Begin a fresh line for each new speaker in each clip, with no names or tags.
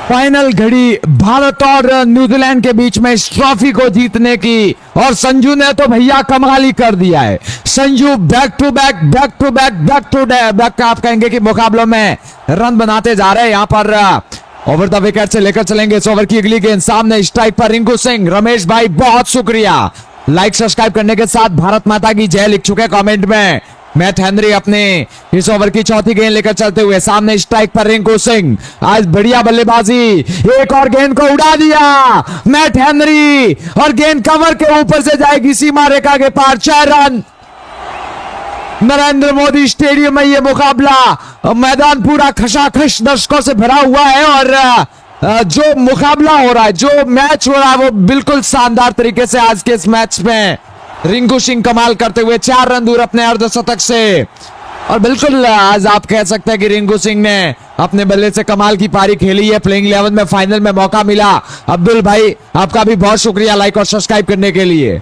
Final घड़ी भारत और New Zealand के बीच में इस ट्रॉफी को जीतने की, और संजू ने तो भैया कमाल ही कर दिया है। संजू बैक टू बैक आप कहेंगे कि मुकाबलों में रन बनाते जा रहे हैं। यहां पर ओवर द विकेट से लेकर चलेंगे इस ओवर की अगली गेंद। सामने स्ट्राइक पर रिंकू सिंह। रमेश भाई बहुत शुक्रिया, लाइक सब्सक्राइब करने के साथ भारत माता की जय लिख चुके कमेंट में। मैट हेनरी अपने इस ओवर की चौथी गेंद लेकर चलते हुए। सामने स्ट्राइक पर रिंकू सिंह। आज बढ़िया बल्लेबाजी, एक और गेंद को उड़ा दिया मैट हेनरी, और गेंद कवर के ऊपर से जाएगी सीमा रेखा के पार। 4 रन। नरेंद्र मोदी स्टेडियम में यह मुकाबला, मैदान पूरा खचाखच दर्शकों से भरा हुआ है, और जो मुकाबला हो रहा है, जो मैच हो रहा है, वो बिल्कुल शानदार तरीके से आज के इस मैच में रिंकू सिंह कमाल करते हुए 4 रन दूर अपने अर्धशतक से। और बिल्कुल आज आप कह सकते हैं कि रिंकू सिंह ने अपने बल्ले से कमाल की पारी खेली है। प्लेइंग 11 में फाइनल में मौका मिला। अब्दुल भाई आपका भी बहुत शुक्रिया लाइक और सब्सक्राइब करने के लिए।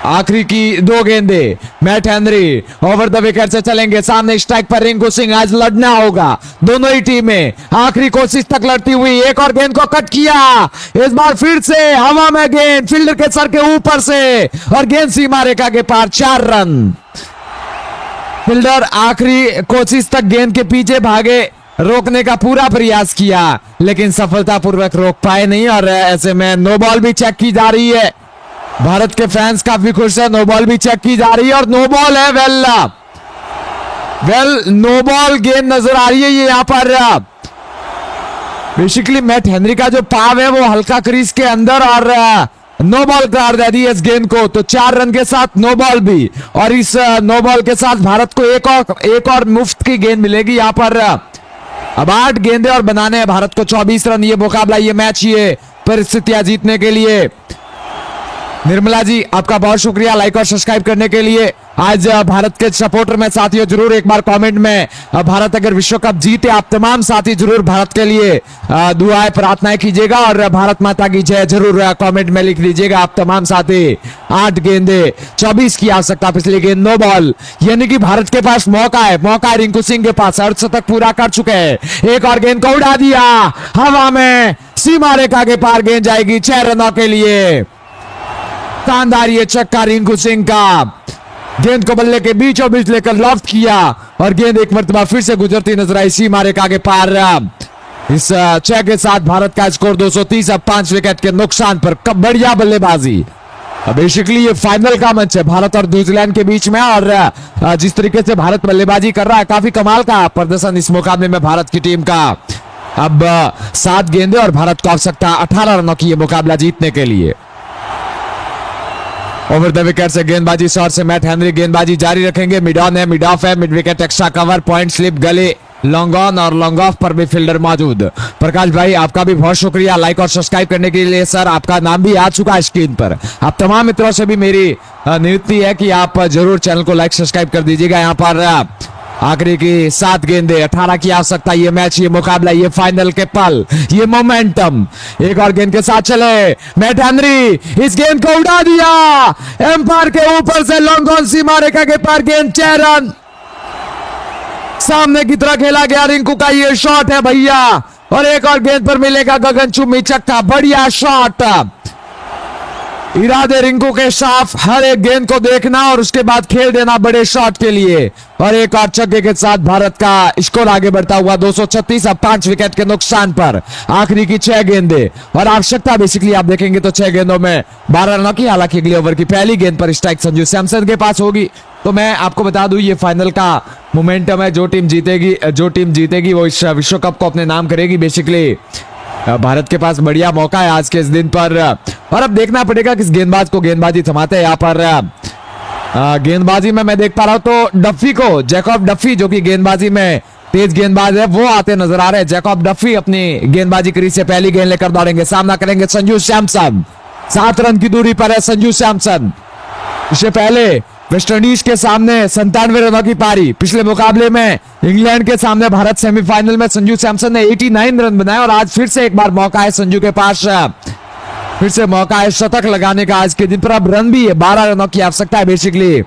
आखिरी की 2 गेंदें Matt Henry over the wicket से चलेंगे। सामने स्ट्राइक पर रिंकू सिंह। आज लड़ना होगा दोनों ही टीमें, आखिरी कोशिश तक लड़ती हुई। एक और गेंद को कट किया, इस बार फिर से हवा में गेंद फील्डर के सर के ऊपर से, और गेंद सीमा रेखा के पार। 4 रन। फील्डर आखिरी कोशिश तक गेंद के पीछे भागे, रोकने का पूरा प्रयास किया, लेकिन सफलतापूर्वक रोक पाए नहीं, और ऐसे में नो बॉल भी चेक की जा रही है। भारत के फैंस काफी खुश है, नो बॉल भी चेक की जा रही है, और नो बॉल है। वेल नो बॉल गेंद नजर आ रही है। ये यहां पर बेसिकली मैट हेनरी का जो पाव है वो हल्का क्रीज के अंदर, और नो बॉल करार दे दी इस गेंद को। तो 4 रन के साथ नो बॉल भी, और इस नो बॉल के साथ भारत को एक और मुफ्त की गेंद मिलेगी। यहां पर अब 8 गेंदें और बनाने हैं भारत को 24 रन। ये मुकाबला, ये मैच, ये परिस्थितियां जीतने के लिए। निर्मला जी आपका बहुत शुक्रिया लाइक और सब्सक्राइब करने के लिए। आज भारत के सपोर्टर में साथियों जरूर एक बार कमेंट में भारत अगर विश्व कप जीते, आप तमाम साथी जरूर भारत के लिए दुआएं प्रार्थनाएं कीजिएगा, और भारत माता की जय जरूर कमेंट में लिख लीजिएगा आप तमाम साथी। 8 गेंदे 24 की आवश्यकता, पिछली गेंद नो बॉल, यानी कि भारत के पास मौका है रिंकू सिंह के पास। अर्धशतक पूरा कर चुके हैं। एक और गेंद को उड़ा दिया हवा में, सीमा रेखा के पार गेंद जाएगी 6 रनों के लिए। शानदार ये छक्का रिंकू सिंह का, गेंद को बल्ले के बीचों बीच लेकर लॉफ्ट किया, और गेंद एक मरतबा फिर से गुजरती नजर आई सीमा रेखा के पार। इस 6 के साथ भारत का स्कोर 230। अब 5 विकेट के नुकसान पर बढ़िया बल्लेबाजी। बेसिकली ये फाइनल का मैच है भारत और न्यूजीलैंड के बीच में, और जिस तरीके से भारत बल्लेबाजी कर रहा है, काफी कमाल का प्रदर्शन इस मुकाबले में भारत की टीम का। अब 7 गेंदें और भारत को आवश्यकता 18 रनों की ये मुकाबला जीतने के लिए। ओवर द विकेट से गेंदबाजी शॉट से मैट हेनरी गेंदबाजी जारी रखेंगे। मिड ऑन है, मिड ऑफ है, mid wicket extra cover, point slip, गले, लॉन्ग ऑन और लॉन्ग ऑफ पर भी फील्डर मौजूद। प्रकाश भाई आपका भी बहुत शुक्रिया लाइक और सब्सक्राइब करने के लिए। सर आपका नाम भी आ चुका है स्क्रीन पर। आप तमाम मित्रों से भी मेरी नियुक्ति है कि आप जरूर चैनल को लाइक सब्सक्राइब कर दीजिएगा। यहाँ पर आखिरी की 7 गेंदें 18 की आवश्यकता। ये मैच, ये मुकाबला, ये फाइनल के पल, ये मोमेंटम। एक और गेंद के साथ चले मैट हेनरी, इस गेंद को उड़ा दिया एम्पायर के ऊपर से, लॉन्ग ऑन, सीमा रेखा के पार गेंद। 6 रन। सामने की तरह खेला गया रिंकू का ये शॉट है भैया, और एक और गेंद पर मिलेगा गगनचुंबी छक्का। बढ़िया शॉट, इरादे रिंकू के साफ, हर एक गेंद को देखना और उसके बाद खेल देना बड़े शॉट के लिए। और एक और छक्के के साथ भारत का स्कोर आगे बढ़ता हुआ 236। अब 5 विकेट के नुकसान पर आखिरी की 6 गेंदें, और आवश्यकता बेसिकली आप देखेंगे तो 6 गेंदों में 12 रनों की। हालांकि अगले ओवर की पहली गेंद पर स्ट्राइक संजू सैमसन के पास होगी। तो मैं आपको बता दूं ये फाइनल का मोमेंटम है। जो टीम जीतेगी वो इस विश्व कप को अपने नाम करेगी। बेसिकली भारत के पास बढ़िया मौका है आज के इस दिन पर, और अब देखना पड़ेगा किस गेंदबाज को गेंदबाजी थमाते हैं। यहाँ पर गेंदबाजी में मैं देख पा रहा हूं तो डफी को, जैकब डफी जो कि गेंदबाजी में तेज गेंदबाज है, वो आते नजर आ रहे हैं। जैकब डफी अपनी गेंदबाजी क्रीज से पहली गेंद लेकर दौड़ेंगे। सामना करेंगे संजू सैमसन। 7 रन की दूरी पर है संजू सैमसन। इससे पहले वेस्टइंडीज के सामने 97 रनों की पारी। पिछले मुकाबले में इंग्लैंड के सामने भारत सेमीफाइनल में संजू सैमसन ने 89 रन बनाए, और आज फिर से एक बार मौका है संजू के पास, फिर से मौका है शतक लगाने का आज के दिन पर। अब रन भी है, 12 रनों की आवश्यकता है बेसिकली।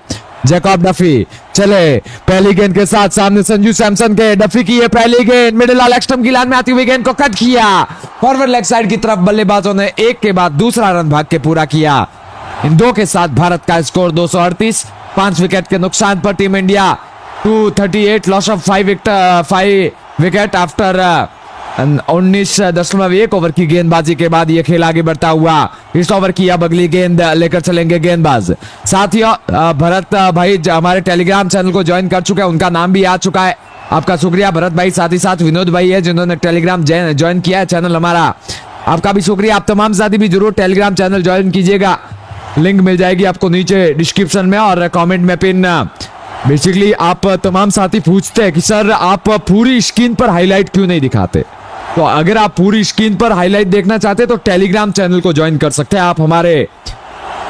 जैकब डफी चले पहली गेंद के साथ, सामने संजू सैमसन के, डफी की ये पहली गेंद मिडिल लेग स्टंप की लाइन में आती हुई गेंद को कट किया, फॉरवर्ड लेग साइड की तरफ बल्लेबाजों ने एक के बाद दूसरा रन भाग के पूरा किया। इन दो के साथ भारत का स्कोर 238। 5 विकेट के नुकसान पर team India 238, loss of 5 wicket after 19.1 over की गेंदबाजी के बाद यह खेल आगे बढ़ता हुआ। इस ओवर की अब अगली गेंद लेकर चलेंगे गेंदबाज। साथियों, भरत भाई हमारे टेलीग्राम चैनल को ज्वाइन कर चुका है, उनका नाम भी आ चुका है। आपका शुक्रिया भरत भाई। साथ ही साथ विनोद भाई है जिन्होंने टेलीग्राम ज्वाइन किया है चैनल हमारा, आपका भी शुक्रिया। आप तमाम साथी भी जरूर टेलीग्राम चैनल ज्वाइन कीजिएगा, लिंक मिल जाएगी आपको नीचे डिस्क्रिप्शन में और कमेंट में पिन। बेसिकली आप तमाम साथी पूछते हैं कि सर आप पूरी स्क्रीन पर हाईलाइट क्यों नहीं दिखाते, तो अगर आप पूरी स्क्रीन पर हाईलाइट देखना चाहते हैं तो टेलीग्राम चैनल को ज्वाइन कर सकते हैं आप हमारे,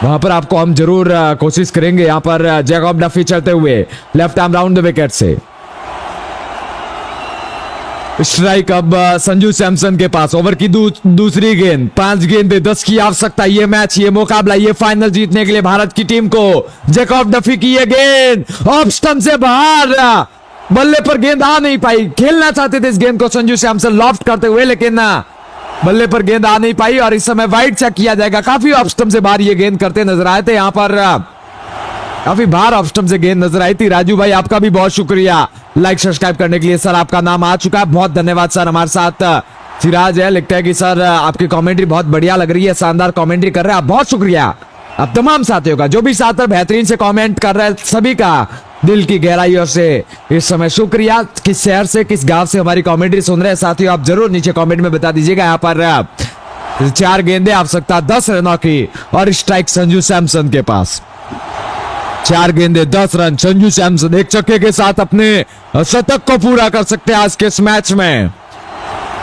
वहां पर आपको हम जरूर कोशिश करेंगे। यहाँ पर जैकब डफी चलते हुए left arm round the wicket से स्ट्राइक अब संजू सैमसन के पास। ओवर की दूसरी गेंद, 5 गेंदें 10 की आवश्यकता। ये मैच, ये मुकाबला, ये फाइनल जीतने के लिए भारत की टीम को। जैकब डफी की ये गेंद ऑफ स्टंप से बाहर, बल्ले पर गेंद आ नहीं पाई। खेलना चाहते थे इस गेंद को संजू सैमसन लॉफ्ट करते हुए, लेकिन बल्ले पर गेंद आ नहीं पाई और इस समय वाइड चेक किया जाएगा। काफी ऑफ स्टंप से बाहर ये गेंद करते नजर आए थे, यहाँ पर काफी बाहर ऑफ स्टंप से गेंद नजर आई थी। राजू भाई आपका भी बहुत शुक्रिया लाइक सब्सक्राइब करने के लिए। सर आपका नाम आ चुका है, बहुत धन्यवाद सर। हमारे साथ सिराज है, लिखता है कि सर आपकी कमेंट्री बहुत बढ़िया लग रही है, शानदार कमेंट्री कर रहे हैं आप, बहुत शुक्रिया। अब तमाम साथियों का, जो भी साथी बेहतरीन से कमेंट कर रहे हैं, सभी का दिल की गहराइयों से इस समय शुक्रिया। किस शहर से, किस गांव से हमारी कमेंट्री सुन रहे हैं साथियों, आप जरूर नीचे कमेंट में बता दीजिएगा। यहाँ पर 4 गेंदें आवश्यकता 10 रनों की और स्ट्राइक संजू सैमसन के पास। 4 गेंदें 10 रन। संजू सैमसन एक छक्के के साथ अपने शतक को पूरा कर सकते हैं आज के इस मैच में।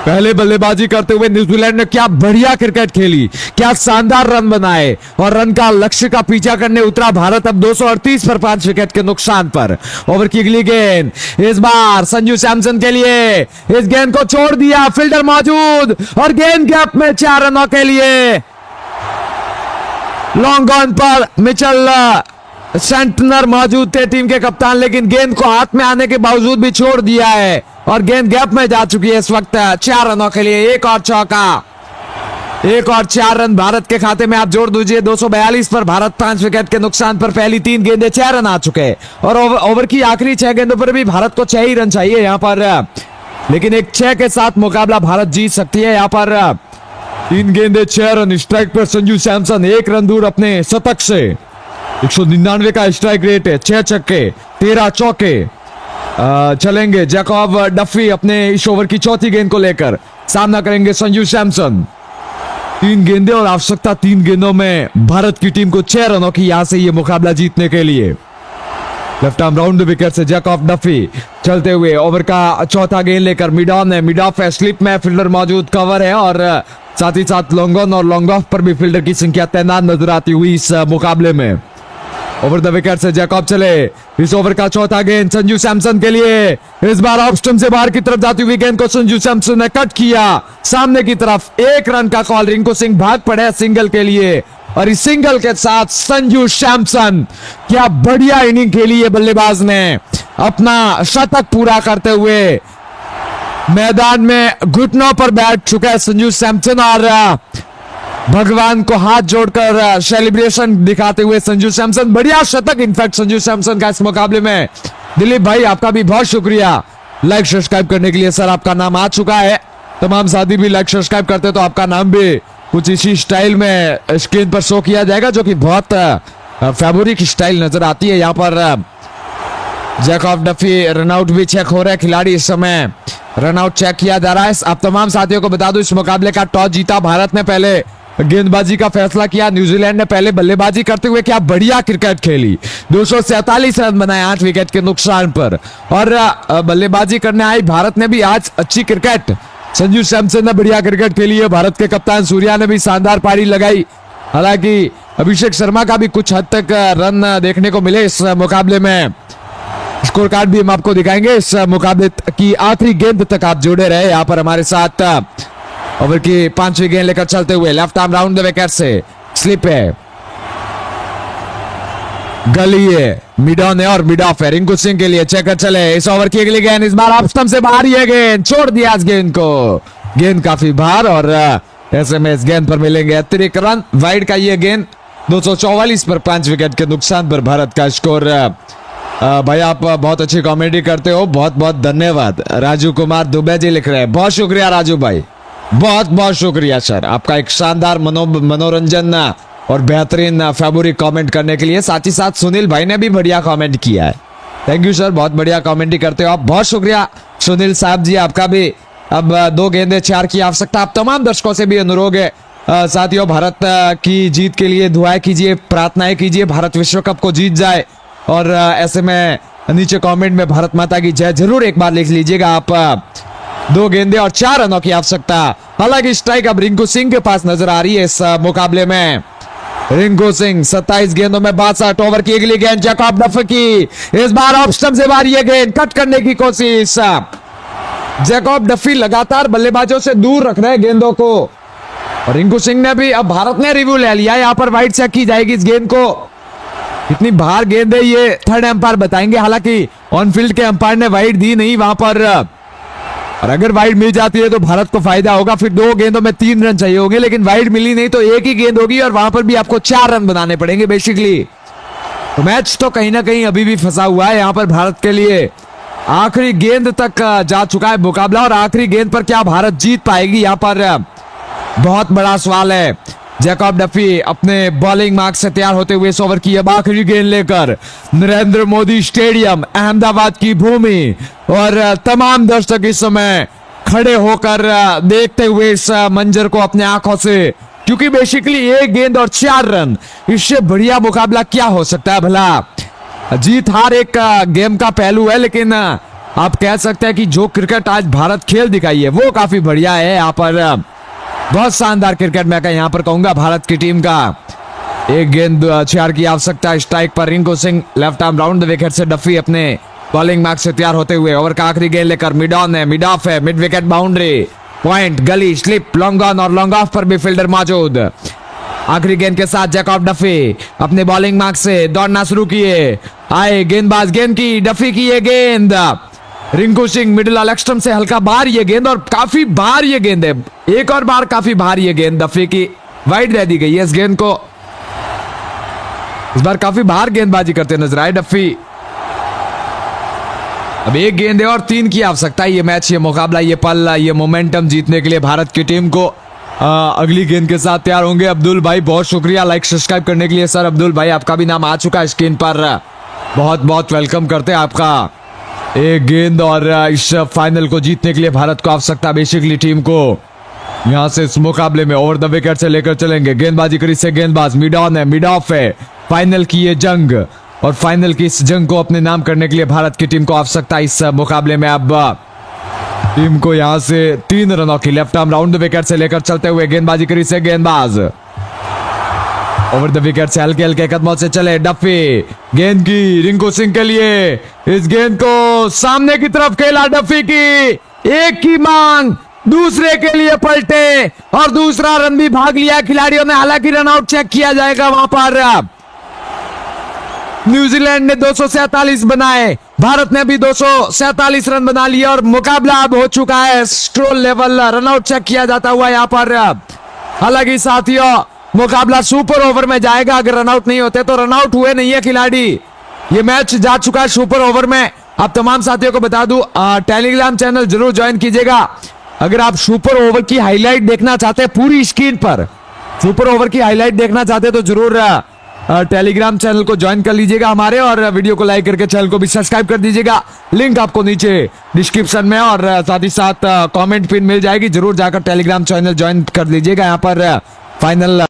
पहले बल्लेबाजी करते हुए न्यूजीलैंड ने क्या बढ़िया क्रिकेट खेली, क्या शानदार रन बनाए और रन का लक्ष्य का पीछा करने उतरा भारत अब 238 पर 5 विकेट के नुकसान पर। ओवर की अगली गेंद इस बार संजू सैमसन के लिए, इस गेंद को छोड़ दिया, फील्डर मौजूद और गेंद गैप में 4 रनों के लिए। लॉन्ग ऑन पर मिचेल सेंटनर मौजूद थे टीम के कप्तान, लेकिन गेंद को हाथ में आने के बावजूद भी छोड़ दिया है और गेंद गैप में जा चुकी है इस वक्त। 4 रनों के लिए एक और चौका, एक और 4 रन भारत के खाते में। आप जोड़ दीजिए 242 पर भारत 5 विकेट के नुकसान पर। पहली 3 गेंदें 6 रन आ चुके और ओवर की आखिरी 6 गेंदों पर भी भारत को 6 ही रन चाहिए यहाँ पर, लेकिन एक 6 के साथ मुकाबला भारत जीत सकती है। यहाँ पर 3 गेंदें 6 रन। स्ट्राइक पर संजू सैमसन 1 रन दूर अपने शतक से। 199 का स्ट्राइक रेट है, 6 छक्के 13 चौके। चलेंगे जैकब डफी अपने इस ओवर की चौथी गेंद को लेकर, सामना करेंगे संजू सैमसन। 3 गेंदें और आवश्यकता 3 गेंदों में भारत की टीम को 6 रनों की यहां से ये मुकाबला जीतने के लिए। लेफ्ट आर्म राउंड विकेट से जैकब डफी चलते हुए ओवर का चौथा गेंद लेकर मिड ऑन है, मिड ऑफ है, स्लिप में फील्डर मौजूद, कवर है और साथ ही साथ लॉन्ग ऑन और लॉन्ग ऑफ पर भी फील्डर की संख्या तैनात नजर आती हुई इस मुकाबले में। ओवर द विकेट से जैकब चले, इस ओवर का चौथा गेंद संजू सैमसन के लिए। इस बार ऑफ स्टंप से बाहर की तरफ जाती हुई गेंद को संजू सैमसन ने कट किया सामने की तरफ। 1 रन का कॉल, रिंकू सिंह भाग पड़े सिंगल के लिए और इस सिंगल के साथ संजू सैमसन, क्या बढ़िया इनिंग खेली है बल्लेबाज ने, अपना शतक पूरा करते हुए मैदान में घुटनों पर बैठ चुका है संजू सैमसन और भगवान को हाथ जोड़कर सेलिब्रेशन दिखाते हुए संजू सैमसन। बढ़िया शतक इनफैक्ट संजू सैमसन का इस मुकाबले में। दिलीप भाई आपका भी बहुत शुक्रिया लाइक सब्सक्राइब करने के लिए। सर आपका नाम आ चुका है, तमाम साथी भी लाइक सब्सक्राइब करते तो आपका नाम भी कुछ इसी स्टाइल में स्क्रीन पर शो किया जाएगा, जो कि बहुत फेवरिक स्टाइल नजर आती है। यहाँ पर जैकब डफी रनआउट भी चेक हो रहा है, खिलाड़ी इस समय रनआउट चेक किया जा रहा है। आप तमाम साथियों को बता दूं इस मुकाबले का टॉस जीता भारत ने, पहले गेंदबाजी का फैसला किया। न्यूजीलैंड ने पहले बल्लेबाजी करते हुए क्या बढ़िया क्रिकेट खेली, 247 रन बनाए 8 विकेट के नुकसान पर और बल्लेबाजी करने आई भारत ने भी आज अच्छी क्रिकेट। संजू सैमसन ने बढ़िया क्रिकेट खेली है, भारत के कप्तान सूर्या ने भी शानदार पारी लगाई। हालांकि अभिषेक शर्मा का भी कुछ हद तक रन देखने को मिले इस मुकाबले में। स्कोर कार्ड भी हम आपको दिखाएंगे इस मुकाबले की आखिरी गेंद तक आप जुड़े रहे यहाँ पर हमारे साथ। ओवर की 5वीं गेंद लेकर चलते हुए left arm round the wicket से स्लिप है, गली है, मिड ऑन है और मिड ऑफ है। रिंकू सिंह के लिए चेकर चले, इस ओवर की अगली गेंद इस बार ऑफ स्टंप से बाहर ये गेंद छोड़ दिया इस गेंद को। गेंद काफी बाहर और ऐसे में इस गेंद पर मिलेंगे अतिरिक्त रन। वाइड का ये गेंद 244 पर 5 विकेट के नुकसान पर भारत का स्कोर। भाई आप बहुत अच्छी कॉमेडी करते हो, बहुत बहुत धन्यवाद। राजू कुमार दुबे जी लिख रहे हैं, बहुत शुक्रिया राजू भाई, बहुत बहुत शुक्रिया सर, आपका एक शानदार मनोरंजन और बेहतरीन फेवरेट कमेंट करने के लिए। साथ ही साथ सुनील भाई ने भी बढ़िया कमेंट किया है, थैंक यू सर, बहुत बढ़िया कमेंटी करते हो आप, बहुत शुक्रिया सुनील साहब जी आपका भी। अब 2 गेंदे 4 की आवश्यकता। आप तमाम दर्शकों से भी अनुरोध है साथियों, भारत की जीत के लिए दुआएं कीजिए, प्रार्थनाएं कीजिए, भारत विश्व कप को जीत जाए। और ऐसे में नीचे कमेंट में भारत माता की जय जरूर एक बार लिख लीजिएगा आप। 2 गेंदे और 4 रनों की आवश्यकता। हालांकि स्ट्राइक अब रिंकू सिंह के पास नजर आ रही है इस मुकाबले में। रिंकू सिंह 27 गेंदों में 62 ओवर की अगली गेंद जैकब डफी, इस बार ऑफ स्टंप से बाहर ये गेंद कट करने की कोशिश। जैकब डफी लगातार बल्लेबाजों से दूर रख रहे हैं गेंदों को। और रिंकू सिंह ने भी, अब भारत ने रिव्यू ले लिया, यहाँ पर वाइड चेक की जाएगी इस गेंद को। कितनी बाहर गेंद है ये थर्ड एम्पायर बताएंगे, हालांकि ऑन फील्ड के एम्पायर ने वाइड दी नहीं वहां पर। और अगर वाइड मिल जाती है तो भारत को फायदा होगा, फिर 2 गेंदों में 3 रन चाहिए होंगे, लेकिन वाइड मिली नहीं तो 1 ही गेंद होगी और वहां पर भी आपको 4 रन बनाने पड़ेंगे बेसिकली। तो मैच तो कहीं ना कहीं अभी भी फंसा हुआ है यहाँ पर भारत के लिए। आखिरी गेंद तक जा चुका है मुकाबला और आखिरी गेंद पर क्या भारत जीत पाएगी, यहाँ पर बहुत बड़ा सवाल है। जैकब डफी अपने बॉलिंग मार्क से तैयार होते हुए इस ओवर की अब आखिरी गेंद लेकर नरेंद्र मोदी स्टेडियम अहमदाबाद की भूमि और तमाम दर्शक इस समय खड़े होकर देखते हुए इस मंजर को अपने आंखों से, क्योंकि बेसिकली 1 गेंद और 4 रन, इससे बढ़िया मुकाबला क्या हो सकता है भला। जीत हार एक गेम का पहलू है, लेकिन आप कह सकते हैं कि जो क्रिकेट आज भारत खेल दिखाई है वो काफी बढ़िया है। यहाँ पर बहुत शानदार क्रिकेट मैं यहाँ पर कहूंगा भारत की टीम का। 1 गेंद 4 की आवश्यकता। स्ट्राइक पर Rinku Singh, left arm round the wicket से डफी अपने बॉलिंग मार्क से तैयार होते हुए ओवर का आखिरी गेंद लेकर मिड ऑफ है, मिड विकेट बाउंड्री, पॉइंट, गली, स्लिप, लॉन्ग ऑन और लॉन्ग ऑफ पर भी फील्डर मौजूद। आखिरी गेंद के साथ जैकब डफी अपने बॉलिंग मार्क से दौड़ना शुरू किए। आए गेंदबाज, गेंद की डफी की ये गेंद, रिंकू सिंह मिडिल स्टंप से हल्का बाहर ये गेंद और काफी बाहर ये गेंद है, एक और बार काफी बाहर ये गेंद डफी की वाइड दे दी गई है। इस गेंद को इस बार काफी बाहर गेंदबाजी करते नजर आए डफी। अब 1 गेंद है और 3 की आवश्यकता है। ये मैच, ये मुकाबला, ये पल, ये मोमेंटम जीतने के लिए भारत की टीम को अगली गेंद के साथ तैयार होंगे। अब्दुल भाई बहुत शुक्रिया लाइक सब्सक्राइब करने के लिए। सर अब्दुल भाई आपका भी नाम आ चुका है स्क्रीन पर, बहुत बहुत वेलकम करते हैं आपका। 1 गेंद और इस फाइनल को जीतने के लिए भारत को आवश्यकता बेसिकली टीम को यहां से इस मुकाबले में ओवर द विकेट से लेकर चलेंगे। गेंदबाजी करी से गेंदबाज मिड ऑन है, मिड ऑफ है, फाइनल की ये जंग और फाइनल की इस जंग को अपने नाम करने के लिए भारत की टीम को आवश्यकता इस मुकाबले में। अब टीम को यहां से 3 रनों की left arm round the wicket से लेकर चलते हुए गेंदबाजी करी से गेंदबाज ओवर द विकेट से हल्के हल्के कदमों से चले डफी, गेंद की रिंकू सिंह के लिए, इस गेंद को सामने की तरफ खेला डफी की, एक की मांग, दूसरे के लिए पलटे और दूसरा रन भी भाग लिया खिलाड़ियों ने। हालांकि रन आउट चेक किया जाएगा वहां पर। न्यूजीलैंड ने 247 बनाए, भारत ने भी 247 रन बना लिए और मुकाबला अब हो चुका है स्ट्रोल लेवल। रन आउट चेक किया जाता हुआ यहाँ पर। हालांकि साथियों मुकाबला सुपर ओवर में जाएगा, अगर रन आउट नहीं होते तो रन आउट हुए नहीं है खिलाड़ी। ये मैच जा चुका है सुपर ओवर में। आप तमाम साथियों को बता दूं, टेलीग्राम चैनल जरूर ज्वाइन कीजिएगा। अगर आप सुपर ओवर की हाईलाइट देखना चाहते हैं पूरी स्क्रीन पर, सुपर ओवर की हाईलाइट देखना चाहते हैं तो जरूर टेलीग्राम चैनल को ज्वाइन कर लीजिएगा हमारे, और वीडियो को लाइक करके चैनल को भी सब्सक्राइब कर दीजिएगा। लिंक आपको नीचे डिस्क्रिप्शन में और साथ ही साथ कमेंट पिन मिल जाएगी, जरूर जाकर टेलीग्राम चैनल ज्वाइन कर लीजिएगा। यहाँ पर फाइनल